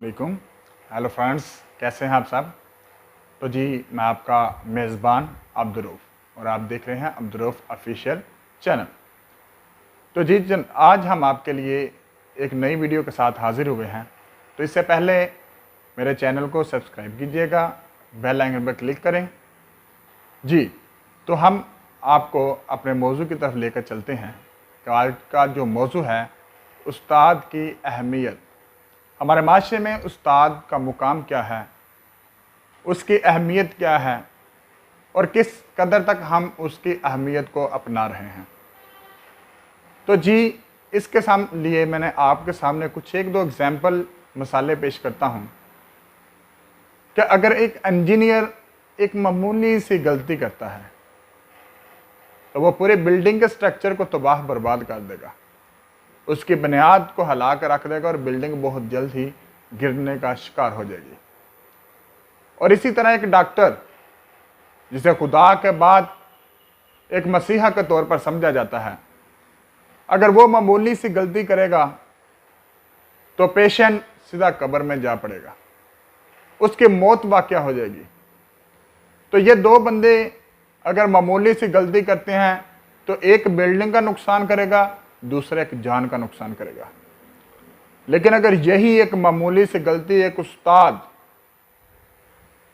वालेकुम। Hello friends, कैसे हैं आप सब। तो जी मैं आपका मेज़बान अब्दुर्रऊफ़ और आप देख रहे हैं अब्दुर्रऊफ़ ऑफिशियल चैनल। तो जी आज हम आपके लिए एक नई वीडियो के साथ हाज़िर हुए हैं। तो इससे पहले मेरे चैनल को सब्सक्राइब कीजिएगा, बेल आइकन पर क्लिक करें। जी तो हम आपको अपने मौजू की तरफ लेकर चलते हैं कि आज का जो मौजू है, उस्ताद की अहमियत। हमारे माशरे में उस्ताद का मुकाम क्या है, उसकी अहमियत क्या है और किस कदर तक हम उसकी अहमियत को अपना रहे हैं। तो जी इसके लिए मैंने आपके सामने कुछ एक दो एग्जाम्पल मिसालें पेश करता हूँ कि अगर एक इंजीनियर एक मामूली सी गलती करता है तो वो पूरे बिल्डिंग के स्ट्रक्चर को तबाह बर्बाद कर देगा, उसकी बुनियाद को हिला कर रख देगा और बिल्डिंग बहुत जल्द ही गिरने का शिकार हो जाएगी। और इसी तरह एक डॉक्टर, जिसे खुदा के बाद एक मसीहा के तौर पर समझा जाता है, अगर वो मामूली सी गलती करेगा तो पेशेंट सीधा कब्र में जा पड़ेगा, उसकी मौत वाक़या हो जाएगी। तो ये दो बंदे अगर मामूली सी गलती करते हैं तो एक बिल्डिंग का नुकसान करेगा, दूसरा एक जान का नुकसान करेगा। लेकिन अगर यही एक मामूली सी गलती एक उस्ताद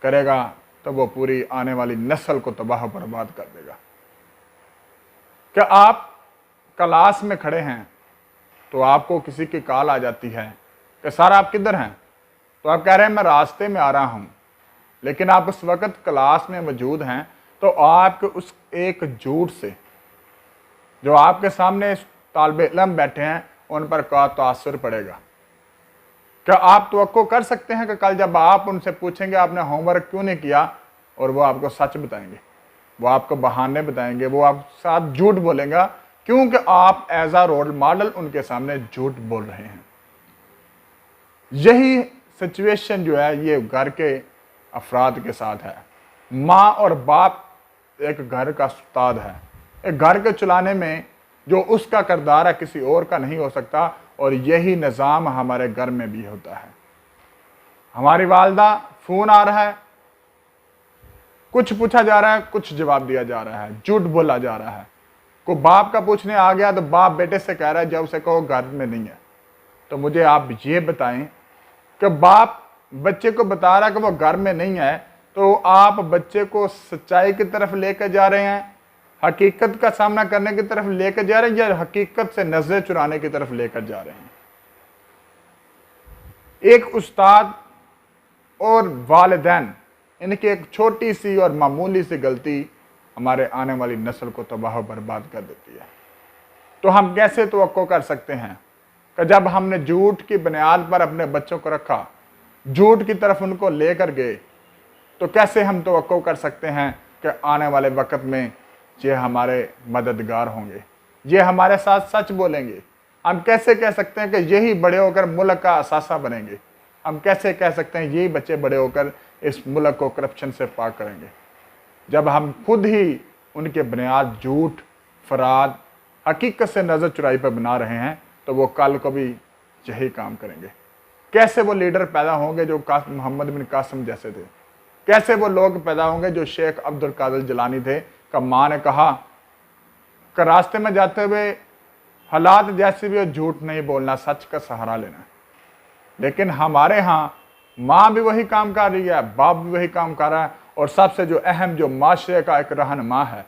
करेगा तो वो पूरी आने वाली नस्ल को तबाह बर्बाद कर देगा। क्या आप क्लास में खड़े हैं तो आपको किसी की कॉल आ जाती है कि सर आप किधर हैं, तो आप कह रहे हैं मैं रास्ते में आ रहा हूं, लेकिन आप उस वक्त क्लास में मौजूद हैं, तो आपके उस एक झूठ से जो आपके सामने तालिब इल्म बैठे हैं उन पर क्या तासुर पड़ेगा। क्या आप तवक्को कर सकते हैं कि कल जब आप उनसे पूछेंगे आपने होमवर्क क्यों नहीं किया, और वो आपको सच बताएंगे, वो आपको बहाने बताएंगे, वो आप साथ झूठ बोलेंगे, क्योंकि आप एज आ रोल मॉडल उनके सामने झूठ बोल रहे हैं। यही सिचुएशन जो है ये घर के अफराद के साथ है। माँ और बाप एक घर का उस्ताद है, एक घर के चलाने में जो उसका किरदार है किसी और का नहीं हो सकता, और यही निज़ाम हमारे घर में भी होता है। हमारी वालदा फ़ोन आ रहा है, कुछ पूछा जा रहा है, कुछ जवाब दिया जा रहा है, झूठ बोला जा रहा है। कोई बाप का पूछने आ गया तो बाप बेटे से कह रहा है जब उसे कहो घर में नहीं है। तो मुझे आप ये बताएं कि बाप बच्चे को बता रहा है कि वो घर में नहीं है, तो आप बच्चे को सच्चाई की तरफ लेकर जा रहे हैं, हकीकत का सामना करने की तरफ लेकर जा रहे हैं, या हकीकत से नजरें चुराने की तरफ लेकर जा रहे हैं। एक उस्ताद और वालिदैन, इनकी एक छोटी सी और मामूली सी गलती हमारे आने वाली नस्ल को तबाह बर्बाद कर देती है। तो हम कैसे तवक्को कर सकते हैं कि जब हमने झूठ की बुनियाद पर अपने बच्चों को रखा, झूठ की तरफ उनको लेकर गए, तो कैसे हम तवक्को कर सकते हैं कि आने वाले वक्त में ये हमारे मददगार होंगे, ये हमारे साथ सच बोलेंगे। हम कैसे कह सकते हैं कि यही बड़े होकर मुल्क का असासा बनेंगे। हम कैसे कह सकते हैं यही बच्चे बड़े होकर इस मुल्क को करप्शन से पाक करेंगे, जब हम खुद ही उनके बुनियाद झूठ, फराद, हकीकत से नज़र चुराई पर बना रहे हैं, तो वो कल को भी यही काम करेंगे। कैसे वो लीडर पैदा होंगे जो मोहम्मद बिन कासिम जैसे थे, कैसे वो लोग पैदा होंगे जो शेख अब्दुल कादिर जिलानी थे। का माँ ने कहा कि रास्ते में जाते हुए हालात जैसे भी हो झूठ नहीं बोलना, सच का सहारा लेना। लेकिन हमारे यहाँ माँ भी वही काम कर रही है, बाप भी वही काम कर रहा है, और सबसे जो अहम जो माशरे का एक रहनुमा है,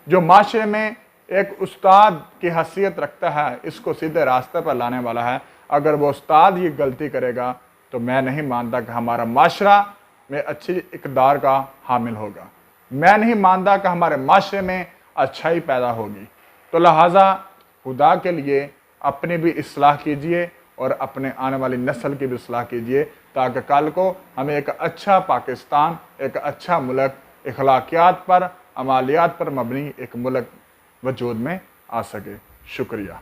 जो माशरे में एक उस्ताद की हैसियत रखता है, इसको सीधे रास्ते पर लाने वाला है, अगर वो उस्ताद ये गलती करेगा तो मैं नहीं मानता कि हमारा माशरा में अच्छी इक़दार का हामिल होगा। मैं नहीं मानता कि हमारे माशरे में अच्छाई पैदा होगी। तो लिहाजा खुदा के लिए अपनी भी इस्लाह कीजिए और अपने आने वाली नस्ल की भी इस्लाह कीजिए, ताकि कल को हमें एक अच्छा पाकिस्तान, एक अच्छा मुल्क, अखलाकियात पर, अमालियात पर मबनी एक मुल्क वजूद में आ सके। शुक्रिया।